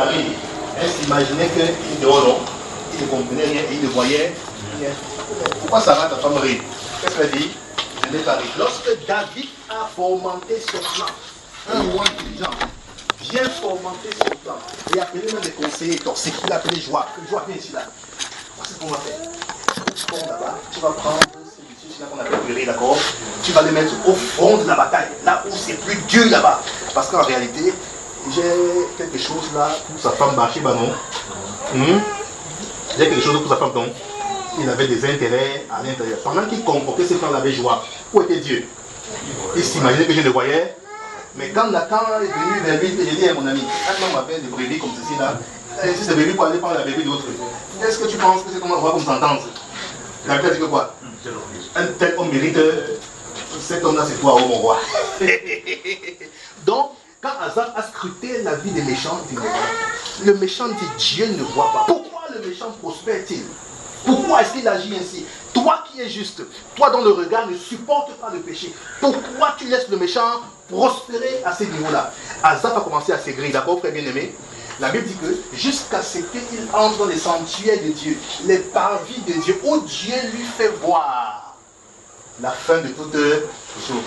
Marie, elle s'imaginait qu'il dehors, non? Il ne comprenait rien, il ne voyait rien. Pourquoi Sarah, ta femme, rit? Qu'est-ce qu'elle dit? Je n'ai pas ri. Lorsque David a fomenté son plan, un roi intelligent, bien fomenté son plan, et appelé même des conseillers toxiques, il a appelé Joab. Joab, viens ici là. Voici ce qu'on va faire. Bon, là-bas, tu vas prendre ces messieurs là qu'on appelle Uri, d'accord? Tu vas les mettre au fond de la bataille, là où c'est plus dur là-bas. Parce qu'en réalité, j'ai quelque chose là pour sa femme marcher, bah non. J'ai quelque chose pour sa femme, non. Il avait des intérêts à l'intérieur. Pendant qu'il convoquait ces plans, il avait joie. Où était Dieu? Il s'imaginait que je le voyais. Mais quand Nathan est venu vers lui, il dit à mon ami, un homme avait des brebis comme ceci là. Et si c'est brebis pour aller prendre la brebis d'autre, est-ce que tu penses que c'est comme on voit comme sentence? Il a dit que quoi? Un tel homme mérite, cet homme-là c'est toi, oh mon roi. Donc, quand Azar a scruté la vie des méchants, il dit, le méchant dit Dieu ne voit pas. Pourquoi le méchant prospère-t-il? Pourquoi est-ce qu'il agit ainsi? Toi qui es juste, toi dont le regard ne supporte pas le péché, pourquoi tu laisses le méchant prospérer à ce niveau-là? Azar a commencé à s'aigrir, d'accord, frère bien-aimé? La Bible dit que jusqu'à ce qu'il entre dans les sanctuaires de Dieu, les parvis de Dieu, où Dieu lui fait voir la fin de toute chose.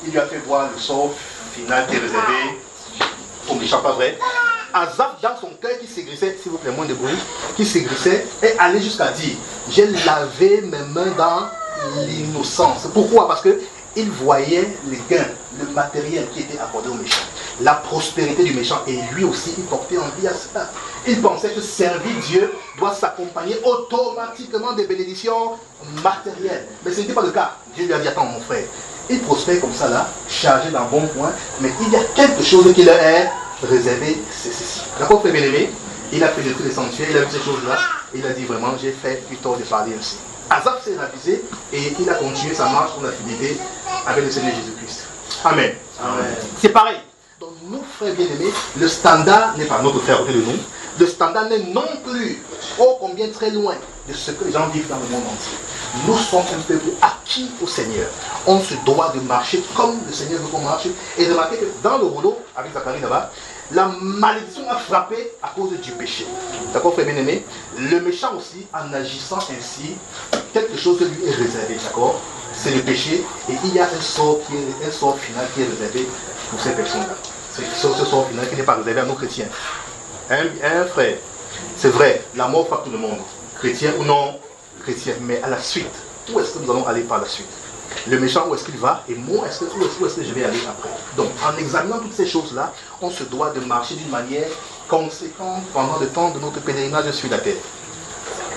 Il lui a fait voir le sort final qui est réservé aux méchants, pas vrai? Azar, dans son cœur qui s'aigrissait, s'il vous plaît, moins de bruit, qui s'aigrissait, est allé jusqu'à dire, j'ai lavé mes mains dans l'innocence. Pourquoi? Parce qu'il voyait les gains, le matériel qui était accordé aux méchants, la prospérité du méchant, et lui aussi, il portait envie à cela. Il pensait que servir Dieu doit s'accompagner automatiquement des bénédictions matérielles. Mais ce n'était pas le cas. Dieu lui a dit, attends mon frère, il prospère comme ça là, chargé d'un bon point, mais il y a quelque chose qui leur est réservé, c'est ceci. D'accord, frère bien-aimé? Il a fait de tous les sanctuaires, il a vu ces choses-là, il a dit vraiment, j'ai fait du tort de parler ainsi. Azar s'est ravisé et il a continué sa marche pour la fidélité avec le Seigneur Jésus-Christ. Amen. Amen. C'est pareil. Donc nous, frères bien-aimés, le standard n'est pas notre frère à côté de nous. Le standard n'est non plus, oh combien très loin de ce que les gens vivent dans le monde entier. Nous sommes un peuple acquis au Seigneur. On se doit de marcher comme le Seigneur veut qu'on marche. Et remarquez que dans le rouleau, avec Zacharie là-bas, la malédiction a frappé à cause du péché. D'accord, frère bien-aimé? Le méchant aussi, en agissant ainsi, quelque chose lui est réservé, d'accord? C'est le péché, et il y a un sort final qui est réservé pour ces personnes-là. Ce sort final qui n'est pas réservé à nos chrétiens. Un frère, c'est vrai, la mort frappe tout le monde, chrétien ou non chrétien, mais à la suite, où est-ce que nous allons aller par la suite? Le méchant, où est-ce qu'il va? Et moi, où est-ce que je vais aller après? Donc, en examinant toutes ces choses-là, on se doit de marcher d'une manière conséquente pendant le temps de notre pèlerinage sur la terre.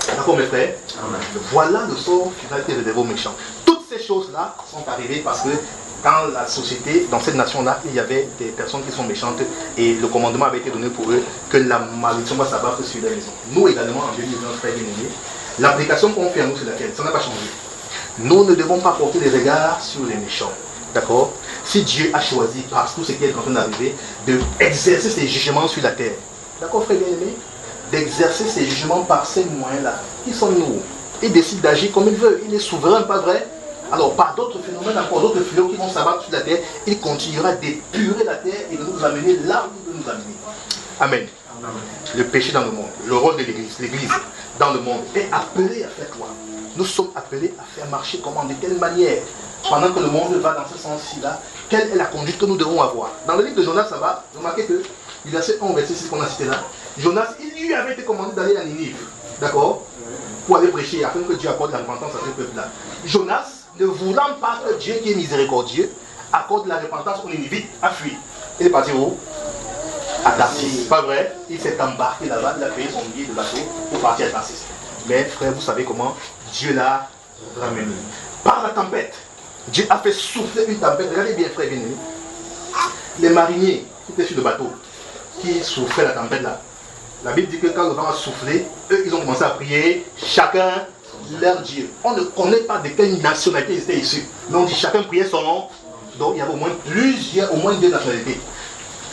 D'accord, mes frères? Amen. Voilà le sort final qui est réservé aux méchants. Toutes ces choses-là sont arrivées parce que dans la société, dans cette nation-là, il y avait des personnes qui sont méchantes et le commandement avait été donné pour eux que la malédiction va s'abattre sur la maison. Nous également, en 2020, frères bien-aimés, l'application qu'on fait à nous sur laquelle, ça n'a pas changé. Nous ne devons pas porter les regards sur les méchants. D'accord? Si Dieu a choisi, par tout ce qui est en train d'arriver, d'exercer ses jugements sur la terre. D'accord, frère bien-aimé? D'exercer ses jugements par ces moyens-là. Qui sommes-nous? Il décide d'agir comme il veut. Il est souverain, pas vrai? Alors, par d'autres phénomènes, encore d'autres fléaux qui vont s'abattre sur la terre, il continuera d'épurer la terre et de nous amener là où il veut nous amener. Amen. Amen. Le péché dans le monde, le rôle de l'Église dans le monde est appelé à faire quoi? Nous sommes appelés à faire marcher comment? De quelle manière? Pendant que le monde va dans ce sens-ci-là, quelle est la conduite que nous devons avoir? Dans le livre de Jonas, ça va, remarquez que, du verset 1 au verset 6 qu'on a cité là, Jonas, il lui avait été commandé d'aller à Ninive, d'accord? Pour aller prêcher, afin que Dieu accorde la repentance à ce peuple-là. Jonas, ne voulant pas que Dieu qui est miséricordieux, accorde la repentance aux Ninivites, a fui. Il est parti où? À Tarsis. Pas vrai? Il s'est embarqué là-bas, il a payé son billet de bateau pour partir à Tarsis. Mais frère, vous savez comment Dieu l'a ramené? Par la tempête. Dieu a fait souffler une tempête. Regardez bien, frère bien-aimé. Les mariniers qui étaient sur le bateau, qui souffraient la tempête là, la Bible dit que quand le vent a soufflé, eux, ils ont commencé à prier, chacun leur Dieu. On ne connaît pas de quelle nationalité ils étaient issus. Mais on dit chacun priait son nom. Donc il y avait au moins deux nationalités.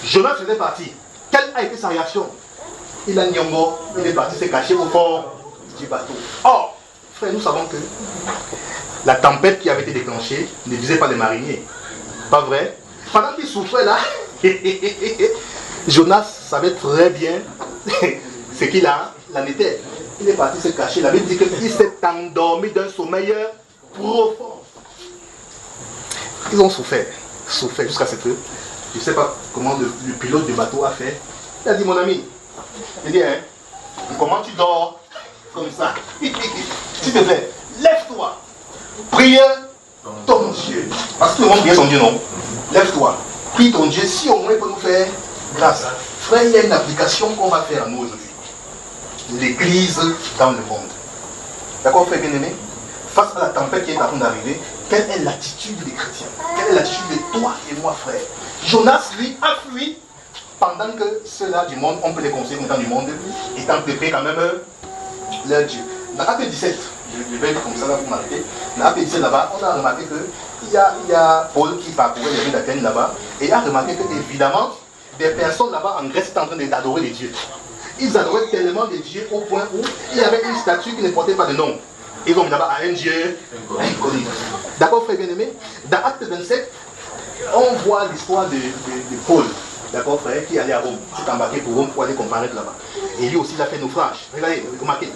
Jonas faisait partie. Quelle a été sa réaction? Il a nyongo, il est parti se cacher au fond du bateau. Or, frère, nous savons que la tempête qui avait été déclenchée ne visait pas les mariniers. Pas vrai? Pendant qu'ils souffraient là, Jonas savait très bien ce qu'il en était. Il est parti se cacher. La Bible dit qu'il s'est endormi d'un sommeil profond. Ils ont souffert jusqu'à ce que, je ne sais pas comment le pilote du bateau a fait. Il a dit, mon ami, il dit, hein, comment tu dors comme ça? S'il te plaît, lève-toi, prie ton Dieu. Parce que tout le monde prie son Dieu, non? Lève-toi, prie ton Dieu, si au moins il peut nous faire grâce. Frère, il y a une application qu'on va faire à nous aujourd'hui. L'église dans le monde. D'accord, frère bien-aimé? Face à la tempête qui est en train d'arriver, quelle est l'attitude des chrétiens? Quelle est l'attitude de toi et moi, frère? Jonas, lui, a fui pendant que ceux-là du monde, on peut les considérer comme étant du monde, étant préparés quand même leur Dieu. Dans Acte 17, je vais comme ça là pour m'arrêter. Dans Acte 17 là-bas, on a remarqué qu'il y a Paul qui parcourait les rues d'Athènes là-bas et a remarqué que évidemment, des personnes là-bas en Grèce étaient en train d'adorer les dieux. Ils adoraient tellement les dieux au point où il y avait une statue qui ne portait pas de nom. Ils ont mis là-bas un Dieu inconnu. D'accord, frère bien-aimé? Dans Acte 27, on voit l'histoire de Paul, d'accord, frère, qui allait à Rome. Il s'est embarqué pour Rome pour aller comparaître là-bas. Et lui aussi, il a fait naufrage. Regardez, remarquez.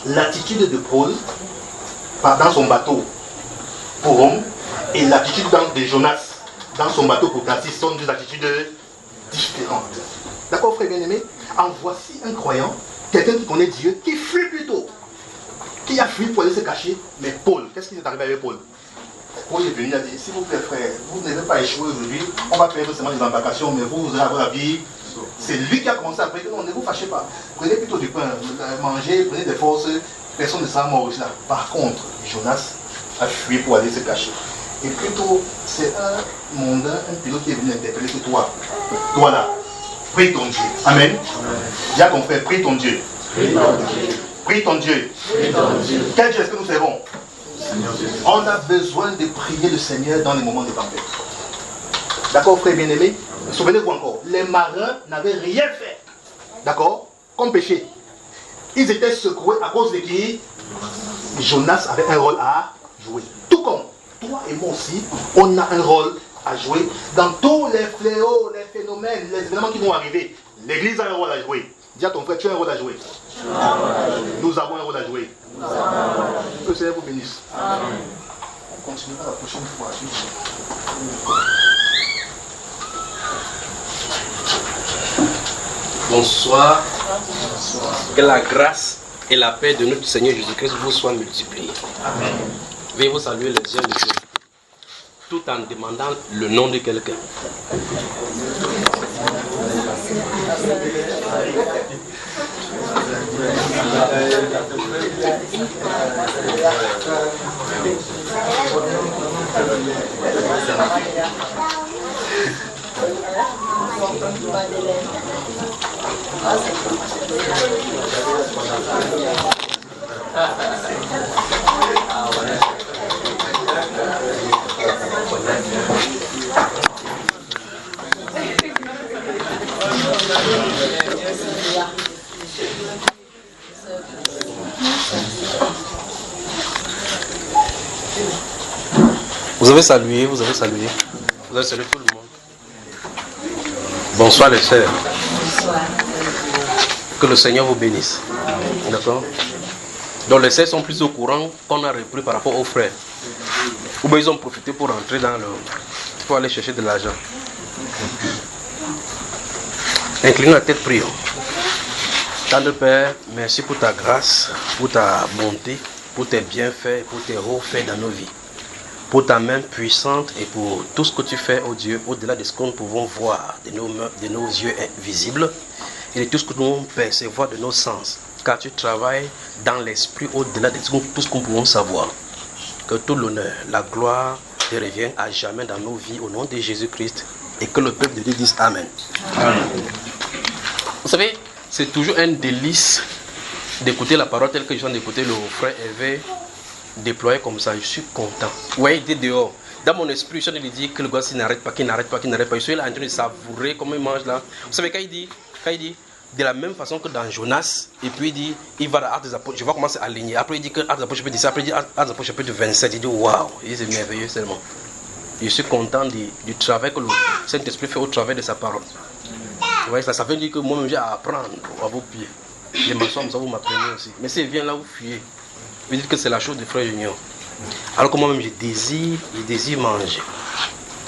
L'attitude de Paul dans son bateau pour Rome et l'attitude de Jonas dans son bateau pour Tarsis sont deux attitudes différentes. D'accord, frère bien-aimé? En voici un croyant, quelqu'un qui connaît Dieu, qui fuit plutôt. Qui a fui pour aller se cacher, mais Paul, qu'est-ce qui est arrivé avec Paul? Paul est venu, il a dit, s'il vous plaît frère, vous ne devez pas échouer aujourd'hui, on va payer seulement des embarcations, mais vous allez avoir la vie. C'est lui qui a commencé à prédiquer, non, ne vous fâchez pas, prenez plutôt du pain, mangez, prenez des forces, personne ne sera mort ici là. Par contre, Jonas a fui pour aller se cacher. Et plutôt, c'est un mondain, un pilote qui est venu interpeller que toi là, prie ton Dieu. Amen. Dis à ton frère, prie ton Dieu. Prie ton Dieu. Quel Dieu est-ce que nous servons? On a besoin de prier le Seigneur dans les moments de tempête. D'accord, frère bien-aimé? Souvenez-vous encore, les marins n'avaient rien fait. D'accord? Comme péché. Ils étaient secoués à cause de qui? Jonas avait un rôle à jouer. Tout comme toi et moi aussi, on a un rôle à jouer dans tous les fléaux, les phénomènes, les événements qui vont arriver. L'Église a un rôle à jouer. Dis à ton frère, tu as un rôle à jouer. Nous avons un rôle à jouer. Que le Seigneur vous bénisse. On continuera la prochaine fois. Bonsoir. Que la grâce et la paix de notre Seigneur Jésus-Christ vous soient multipliées. Amen. Veuillez vous saluer les uns les autres, tout en demandant le nom de quelqu'un. Vous avez salué, vous avez salué. Vous avez salué tout le monde. Bonsoir les sœurs. Bonsoir. Que le Seigneur vous bénisse. D'accord? Donc les sœurs sont plus au courant qu'on a repris par rapport aux frères. Ou bien ils ont profité pour rentrer dans le... pour aller chercher de l'argent. Inclinons la tête, prions. Tendre Père, merci pour ta grâce, pour ta bonté, pour tes bienfaits, pour tes hauts faits dans nos vies. Pour ta main puissante et pour tout ce que tu fais, oh Dieu, au-delà de ce que nous pouvons voir de nos yeux visibles et de tout ce que nous pouvons percevoir de nos sens. Car tu travailles dans l'esprit au-delà de tout ce que nous pouvons savoir. Que tout l'honneur, la gloire te revienne à jamais dans nos vies au nom de Jésus-Christ et que le peuple de Dieu dise Amen. Amen. Vous savez, c'est toujours un délice d'écouter la parole telle que je viens d'écouter le frère Hervé déployé comme ça. Je suis content. Ouais, il était dehors. Dans mon esprit, je suis en train de dire que le gars n'arrête pas, qu'il n'arrête pas, qu'il n'arrête pas. Je suis là en train de savourer comment il mange là. Vous savez, quand il dit de la même façon que dans Jonas, et puis il dit, il va dans Actes des Apôtres, je vais commencer à aligner. Après il dit que Actes des Apôtres chapitre 10, après il dit Actes des Apôtres chapitre 27, il dit waouh, c'est merveilleux seulement. Je suis content du travail que le Saint-Esprit fait au travers de sa parole. Vous voyez, ça veut dire que moi-même j'ai à apprendre à vos pieds. Les maçons, ça vous m'apprenez aussi. Mais s'il vient là, vous fuyez. Vous dites que c'est la chose du frère Junior. Alors que moi-même, je désire manger.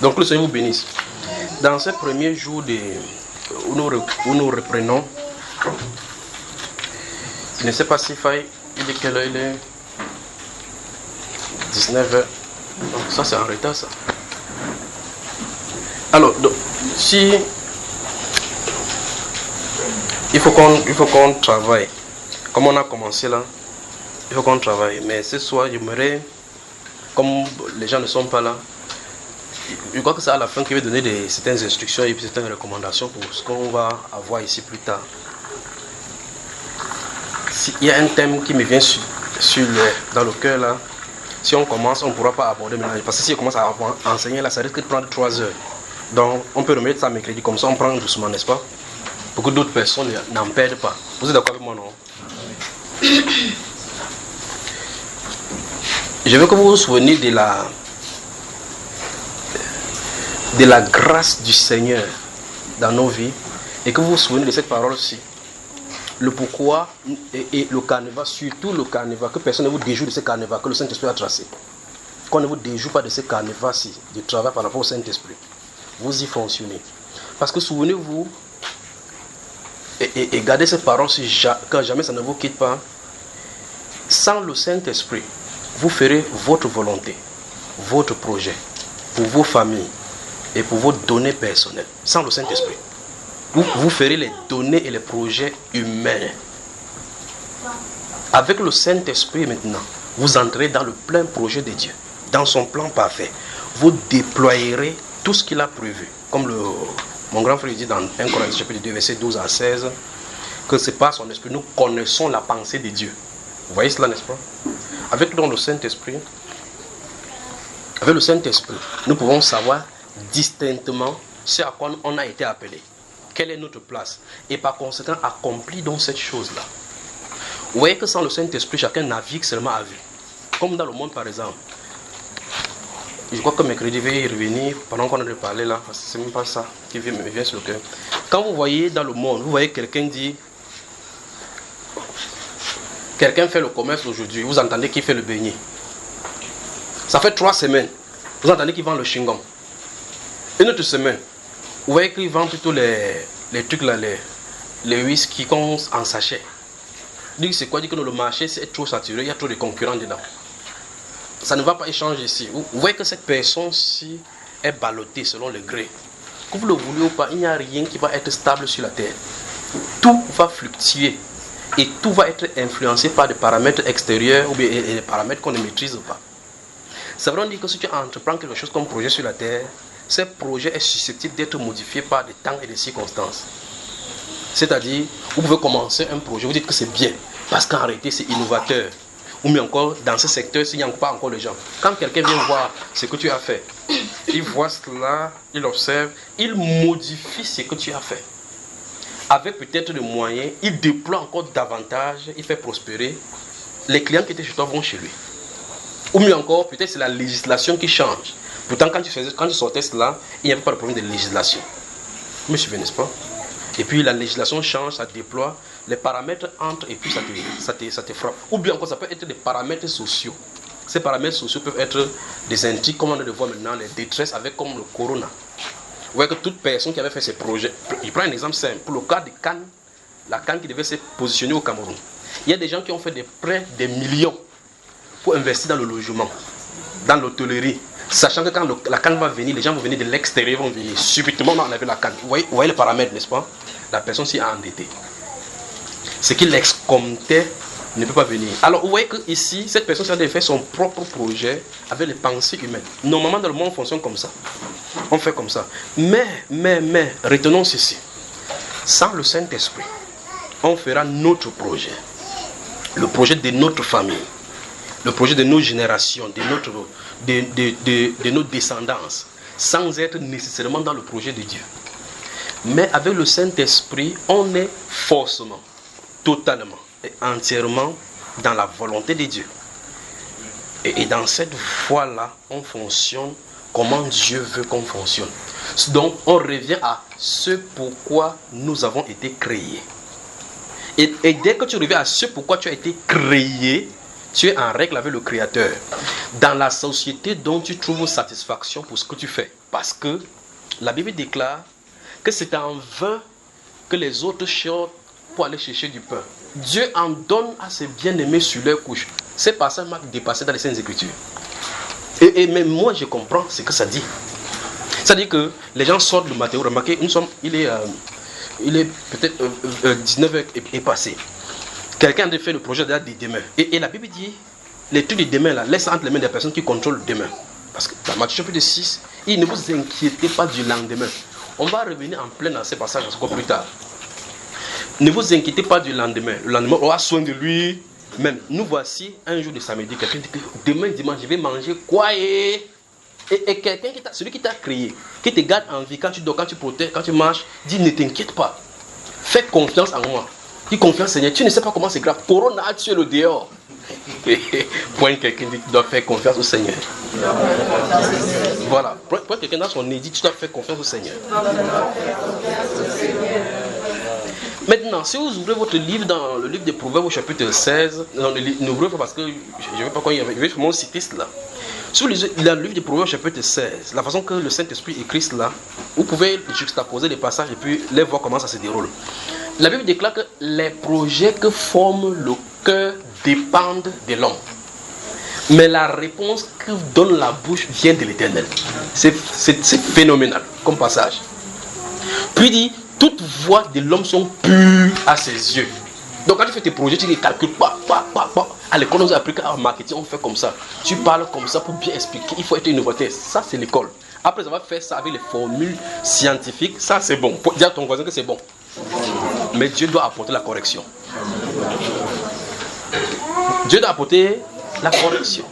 Donc le Seigneur vous bénisse. Dans ces premiers jours où nous reprenons, je ne sais pas s'il faille, il est quelle heure? Il est 19h. Donc ça c'est en retard ça. Alors, donc, si il faut qu'on travaille. Comme on a commencé là, il faut qu'on travaille. Mais ce soir, j'aimerais, comme les gens ne sont pas là, je crois que c'est à la fin qu'il va donner certaines instructions et certaines recommandations pour ce qu'on va avoir ici plus tard. S'il y a un thème qui me vient dans le cœur là, si on commence, on ne pourra pas aborder maintenant. Parce que si on commence à enseigner là, ça risque de prendre 3 heures. Donc on peut remettre ça mercredi, comme ça on prend doucement, n'est-ce pas? Pour que d'autres personnes n'en perdent pas. Vous êtes d'accord avec moi, non? Je veux que vous vous souveniez de la grâce du Seigneur dans nos vies et que vous vous souvenez de cette parole-ci. Le pourquoi et le carnaval, surtout le carnaval, que personne ne vous déjoue de ce carnaval que le Saint-Esprit a tracé. Qu'on ne vous déjoue pas de ce carnaval-ci, du travail par rapport au Saint-Esprit. Vous y fonctionnez. Parce que souvenez-vous, et gardez cette parole-ci, quand jamais ça ne vous quitte pas, sans le Saint-Esprit, vous ferez votre volonté, votre projet, pour vos familles et pour vos données personnelles. Sans le Saint-Esprit. Vous ferez les données et les projets humains. Avec le Saint-Esprit maintenant, vous entrez dans le plein projet de Dieu, dans son plan parfait. Vous déployerez tout ce qu'il a prévu. Comme mon grand frère dit dans 1 Corinthiens chapitre 2, verset 12 à 16, que c'est par son esprit, nous connaissons la pensée de Dieu. Vous voyez cela, n'est-ce pas? Avec le Saint-Esprit, nous pouvons savoir distinctement ce à quoi on a été appelé. Quelle est notre place? Et par conséquent, accomplir donc cette chose-là. Vous voyez que sans le Saint-Esprit, chacun navigue seulement à vue. Comme dans le monde, par exemple. Je crois que mercredi, je vais y revenir pendant qu'on a parlé là, parce que c'est même pas ça qui me vient sur le cœur. Quand vous voyez dans le monde, vous voyez quelqu'un dit, quelqu'un fait le commerce aujourd'hui, vous entendez qu'il fait le beignet. Ça fait 3 semaines, vous entendez qu'il vend le chewing-gum. Une autre semaine, vous voyez qu'il vend plutôt les trucs là, les whisky en sachet. C'est quoi? Dit que le marché c'est trop saturé, il y a trop de concurrents dedans. Ça ne va pas échanger ici. Vous voyez que cette personne-ci est ballottée selon le gré. Que vous le voulez ou pas, il n'y a rien qui va être stable sur la terre. Tout va fluctuer. Et tout va être influencé par des paramètres extérieurs ou bien des paramètres qu'on ne maîtrise pas. Ça veut dire que si tu entreprends quelque chose comme projet sur la terre, ce projet est susceptible d'être modifié par des temps et des circonstances. C'est-à-dire, vous pouvez commencer un projet, vous dites que c'est bien, parce qu'en réalité c'est innovateur. Ou bien encore, dans ce secteur, s'il n'y a pas encore de gens. Quand quelqu'un vient voir ce que tu as fait, il voit cela, il observe, il modifie ce que tu as fait. Avec peut-être des moyens, il déploie encore davantage, il fait prospérer. Les clients qui étaient chez toi vont chez lui. Ou mieux encore, peut-être c'est la législation qui change. Pourtant, quand tu sortais cela, il n'y avait pas de problème de législation. Vous me suivez, n'est-ce pas? Et puis la législation change, ça déploie, les paramètres entrent et puis ça te frappe. Ou bien encore, ça peut être des paramètres sociaux. Ces paramètres sociaux peuvent être des intrigues, comme on le voit maintenant, les détresses avec comme le corona. Vous voyez que toute personne qui avait fait ces projets, je prends un exemple simple, pour le cas de Cannes, la Cannes qui devait se positionner au Cameroun. Il y a des gens qui ont fait des prêts des millions pour investir dans le logement, dans l'hôtellerie. Sachant que quand la Cannes va venir, les gens vont venir de l'extérieur, vont venir. Subitement, on avait la Cannes. Vous voyez les paramètres, n'est-ce pas? La personne s'y a endettée. Ce qui l'excomptait ne peut pas venir. Alors, vous voyez qu'ici, cette personne a fait son propre projet avec les pensées humaines. Normalement, dans le monde, on fonctionne comme ça. On fait comme ça. Mais, retenons ceci. Sans le Saint-Esprit, on fera notre projet. Le projet de notre famille. Le projet de nos générations, de nos descendances, sans être nécessairement dans le projet de Dieu. Mais avec le Saint-Esprit, on est forcément, totalement et entièrement dans la volonté de Dieu. Et dans cette voie-là, on fonctionne comment Dieu veut qu'on fonctionne. Donc, on revient à ce pourquoi nous avons été créés. Et dès que tu reviens à ce pourquoi tu as été créé, tu es en règle avec le Créateur. Dans la société dont tu trouves satisfaction pour ce que tu fais. Parce que la Bible déclare que c'est en vain que les autres chantent pour aller chercher du pain. Dieu en donne à ses bien-aimés sur leur couche. C'est passage m'a dépassé dans les Saintes Écritures. Et même moi, je comprends ce que ça dit. Ça dit que les gens sortent le matin. Remarquez, il est peut-être 19h est passé. Quelqu'un a fait le projet de demain. Et la Bible dit, les trucs de demain, là, laisse entre les mains des personnes qui contrôlent demain. Parce que dans Matthieu chapitre 6, ne vous inquiétez pas du lendemain. On va revenir en plein dans ces passages encore plus tard. Ne vous inquiétez pas du lendemain. Le lendemain, on aura soin de lui. Même, nous voici un jour de samedi. Quelqu'un dit que demain dimanche, je vais manger quoi et quelqu'un, celui qui t'a créé, qui te garde en vie quand tu dors, quand tu protèges, quand tu marches, dit ne t'inquiète pas. Fais confiance en moi. Dis confiance Seigneur. Tu ne sais pas comment c'est grave. Corona a tué le dehors. Point quelqu'un dit tu dois faire confiance au Seigneur. Voilà. Point quelqu'un dans son édit, tu dois faire confiance au Seigneur. Maintenant, si vous ouvrez votre livre dans le livre des Proverbes au chapitre 16, n'ouvrez pas parce que je ne vais pas quand il y avait, je vais vraiment citer cela. Sur le livre des Proverbes au chapitre 16, la façon que le Saint-Esprit écrit cela, vous pouvez juxtaposer les passages et puis les voir comment ça se déroule. La Bible déclare que les projets que forme le cœur dépendent de l'homme. Mais la réponse que donne la bouche vient de l'Éternel. C'est phénoménal comme passage. Puis dit, toutes voix de l'homme sont pures à ses yeux. Donc quand tu fais tes projets, tu les calcules. À l'école, on nous a appris qu'en marketing, on fait comme ça. Tu parles comme ça pour bien expliquer. Il faut être innovateur. Ça, c'est l'école. Après avoir fait ça avec les formules scientifiques, ça, c'est bon. Pour dire à ton voisin que c'est bon. Mais Dieu doit apporter la correction. Dieu doit apporter la correction.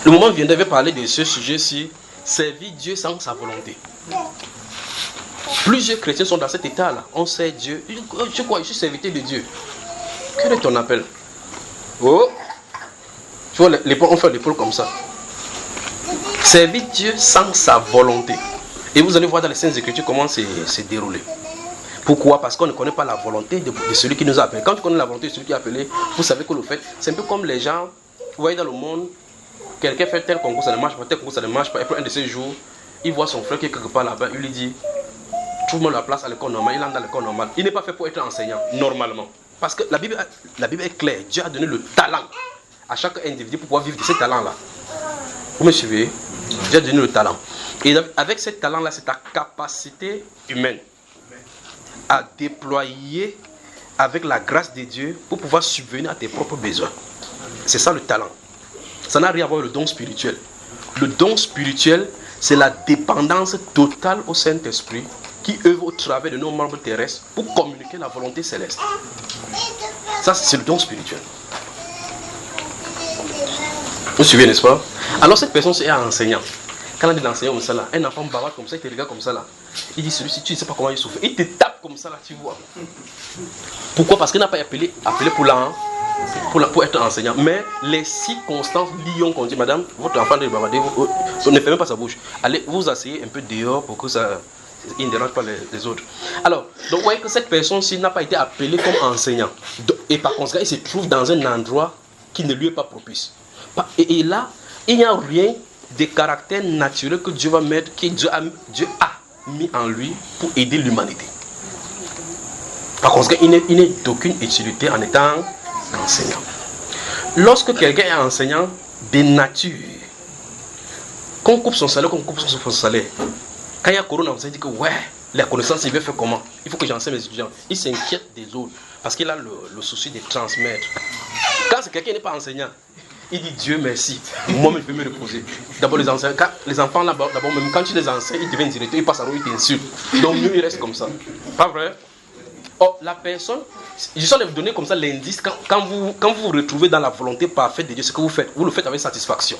Le moment viendra, je vais parler de ce sujet-ci. Servir Dieu sans sa volonté. Plusieurs chrétiens sont dans cet état-là. On sait Dieu. Je crois, je suis serviteur de Dieu. Quel est ton appel? Oh! Tu vois, on fait l'épaule comme ça. Servir Dieu sans sa volonté. Et vous allez voir dans les Saintes Écritures comment c'est déroulé. Pourquoi? Parce qu'on ne connaît pas la volonté de celui qui nous a appelé. Quand tu connais la volonté de celui qui a appelé, vous savez que le fait, c'est un peu comme les gens, vous voyez dans le monde, quelqu'un fait tel concours, ça ne marche pas, tel concours, ça ne marche pas. Et puis un de ces jours, il voit son frère qui est quelque part là-bas, il lui dit, trouve-moi la place à l'école normale, il entre dans l'école normale. Il n'est pas fait pour être enseignant, normalement. Parce que la Bible est claire. Dieu a donné le talent à chaque individu pour pouvoir vivre de ce talent-là. Vous me suivez? Dieu a donné le talent. Et avec ce talent-là, c'est ta capacité humaine à déployer avec la grâce de Dieu pour pouvoir subvenir à tes propres besoins. C'est ça le talent. Ça n'a rien à voir avec le don spirituel. Le don spirituel, c'est la dépendance totale au Saint-Esprit qui œuvre au travers de nos membres terrestres pour communiquer la volonté céleste. Ça, c'est le don spirituel. Vous suivez, n'est-ce pas? Alors cette personne, c'est un enseignant. Quand on dit l'enseignant comme ça, là, un enfant bavard comme ça, il te regarde comme ça, là. Il dit, celui-ci, tu ne sais pas comment il souffre. Il te tape comme ça, là, tu vois. Pourquoi? Parce qu'il n'a pas appelé pour être enseignant. Mais les circonstances liées qu'on dit, madame, votre enfant de bavarder, ne fermez pas sa bouche. Allez, vous asseyez un peu dehors pour que ça... Il ne dérange pas les autres. Alors, donc vous voyez que cette personne-ci n'a pas été appelée comme enseignant. Et par conséquent, il se trouve dans un endroit qui ne lui est pas propice. Et là, il n'y a rien de caractère naturel que Dieu va mettre, que Dieu a mis en lui pour aider l'humanité. Par conséquent, il n'est d'aucune utilité en étant enseignant. Lorsque quelqu'un est enseignant de nature, qu'on coupe son salaire, quand il y a Corona, vous avez dit que ouais, la connaissance, il veut faire comment? Il faut que j'enseigne mes étudiants. Il s'inquiète des autres parce qu'il a le souci de transmettre. Quand c'est quelqu'un qui n'est pas enseignant, il dit Dieu merci, moi-même je vais me reposer. D'abord les enseignants, les enfants là-bas, d'abord même quand tu les enseignes, ils deviennent directeurs, ils passent à l'eau, ils t'insultent. Donc mieux ils restent comme ça. Pas vrai? Oh, la personne, je suis vous donner comme ça l'indice, quand vous vous retrouvez dans la volonté parfaite de Dieu, ce que vous le faites avec satisfaction.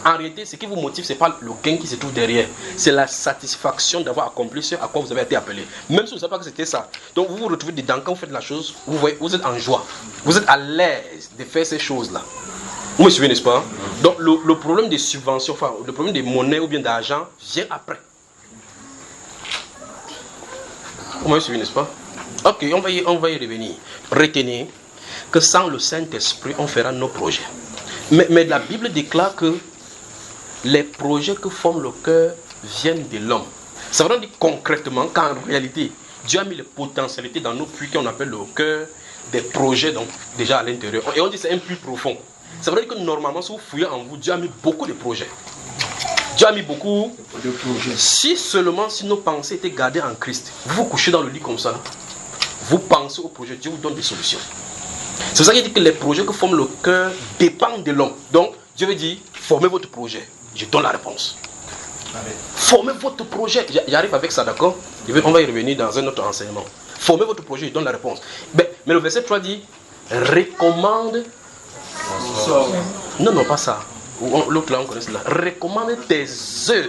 En réalité, ce qui vous motive, ce n'est pas le gain qui se trouve derrière. C'est la satisfaction d'avoir accompli ce à quoi vous avez été appelé. Même si vous ne savez pas que c'était ça. Donc vous vous retrouvez dedans, quand vous faites la chose, vous êtes en joie. Vous êtes à l'aise de faire ces choses-là. Vous me suivez, n'est-ce pas? Donc le problème des subventions, enfin le problème des monnaies ou bien d'argent vient après. Vous me suivez, n'est-ce pas? Ok, on va y revenir. Retenez que sans le Saint-Esprit, on fera nos projets. Mais la Bible déclare que les projets que forment le cœur viennent de l'homme. Ça veut dire concrètement qu'en réalité, Dieu a mis les potentialités dans nos puits qu'on appelle le cœur, des projets donc déjà à l'intérieur. Et on dit que c'est un puits profond. Ça veut dire que normalement, si vous fouillez en vous, Dieu a mis beaucoup de projets. Dieu a mis beaucoup de projets. Si seulement si nos pensées étaient gardées en Christ, vous vous couchez dans le lit comme ça, vous pensez au projet, Dieu vous donne des solutions. C'est pour ça qu'il dit que les projets que forment le cœur dépendent de l'homme. Donc, Dieu veut dire, formez votre projet. Je donne la réponse. Amen. Formez votre projet. J'arrive avec ça, d'accord? On va y revenir dans un autre enseignement. Formez votre projet, je donne la réponse. Mais le verset 3 dit, recommande... Non, pas ça. L'autre là, on connaît cela. Recommande tes œuvres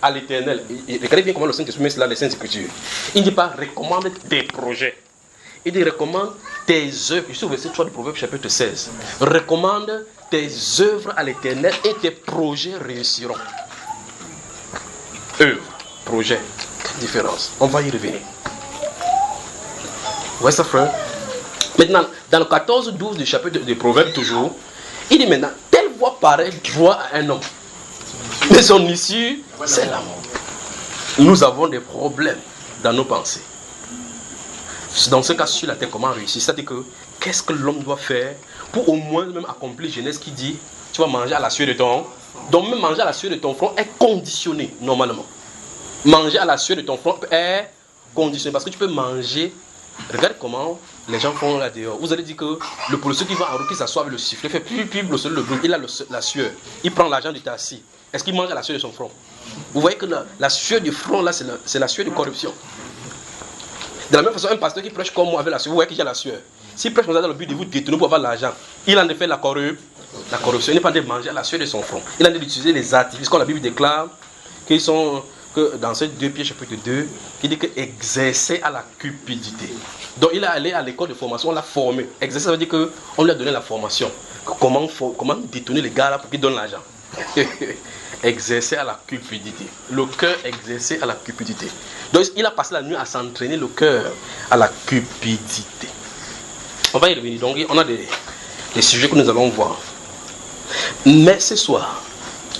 à l'Éternel. Regardez bien comment le Saint-Esprit met cela, les Saintes Écritures. Il ne dit pas recommande tes projets. Il dit recommande tes œuvres. Ici au verset 3 du Proverbe chapitre 16. Recommande tes œuvres à l'Éternel et tes projets réussiront. Œuvre, projet, quelle différence? On va y revenir. Ouais, ça frère. Maintenant, dans le 14-12 du chapitre des Proverbes toujours, il dit maintenant, telle voix paraît droit à un homme. Mais son issue, c'est l'amour. Nous avons des problèmes dans nos pensées. Dans ce cas, sur la terre, comment réussir? C'est-à-dire que, qu'est-ce que l'homme doit faire pour au moins même accomplir Genèse qui dit, tu vas manger à la sueur de ton... Donc même manger à la sueur de ton front est conditionné, normalement. Manger à la sueur de ton front est conditionné, parce que tu peux manger... Regarde comment les gens font là dehors. Vous allez dire que le policier qui va en route, qui s'assoit avec le sifflet, fait plus le bruit, il a la sueur. Il prend l'argent du taxi. Est-ce qu'il mange à la sueur de son front? Vous voyez que la sueur du front, là, c'est la sueur de corruption. De la même façon, un pasteur qui prêche comme moi avec la sueur, vous voyez qu'il y a la sueur. S'il prêche dans le but de vous détourner pour avoir l'argent, il en a fait la corruption. Il n'est pas de manger à la sueur de son front. Il a d'utiliser les artifices, comme la Bible déclare, qu'ils sont... que dans ces 2 Pierre chapitre 2, il dit que exercer à la cupidité. Donc il est allé à l'école de formation, on l'a formé. Exercer, ça veut dire qu'on lui a donné la formation. Comment détourner les gars là pour qu'ils donnent l'argent. Exercer à la cupidité. Le cœur exercé à la cupidité. Donc il a passé la nuit à s'entraîner le cœur à la cupidité. On va y revenir. Donc on a des sujets que nous allons voir. Mais ce soir,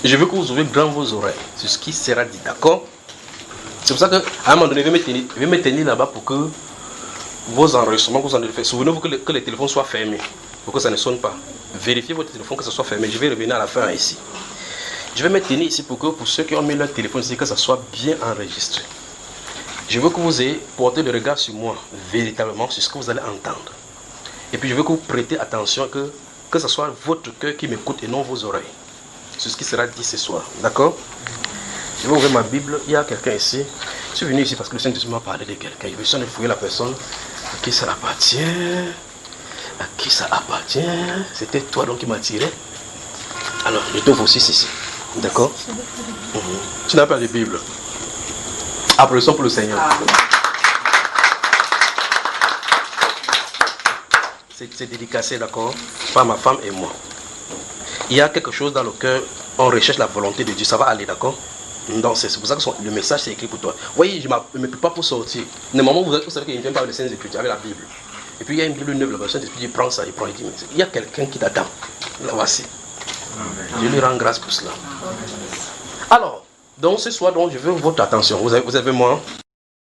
je veux que vous ouvrez grand vos oreilles sur ce qui sera dit, d'accord? C'est pour ça qu'à un moment donné, je vais me tenir là-bas pour que vos enregistrements que vous en avez fait, souvenez-vous que les téléphones soient fermés, pour que ça ne sonne pas. Vérifiez votre téléphone que ça soit fermé. Je vais revenir à la fin ici. Je vais me tenir ici pour ceux qui ont mis leur téléphone ici, que ça soit bien enregistré. Je veux que vous ayez porté le regard sur moi, véritablement, sur ce que vous allez entendre. Et puis je veux que vous prêtez attention, que ce soit votre cœur qui m'écoute et non vos oreilles. C'est ce qui sera dit ce soir, d'accord? Je vais ouvrir ma Bible. Il y a quelqu'un ici. Je suis venu ici parce que le Saint-Esprit m'a parlé de quelqu'un. Je vais essayer de fouiller la personne. À qui ça appartient? À qui ça appartient? C'était toi donc qui m'as tiré. Alors, je t'ouvre aussi ici. D'accord? Tu n'as pas de Bible. Applaudissons pour le Seigneur. C'est dédicacé, d'accord? Par ma femme et moi. Il y a quelque chose dans le cœur, on recherche la volonté de Dieu, ça va aller, d'accord? Donc c'est pour ça que le message c'est écrit pour toi. Vous voyez, je ne me prépare pour sortir. Normalement, vous savez qu'il ne vient pas avec les Saintes Écritures, avec la Bible. Et puis il y a une Bible neuve, le Saint-Esprit il prend ça, il prend, il dit, mais il y a quelqu'un qui t'attend. La voici. Je lui rends grâce pour cela. Alors, donc ce soir, donc, je veux votre attention. Vous avez moi.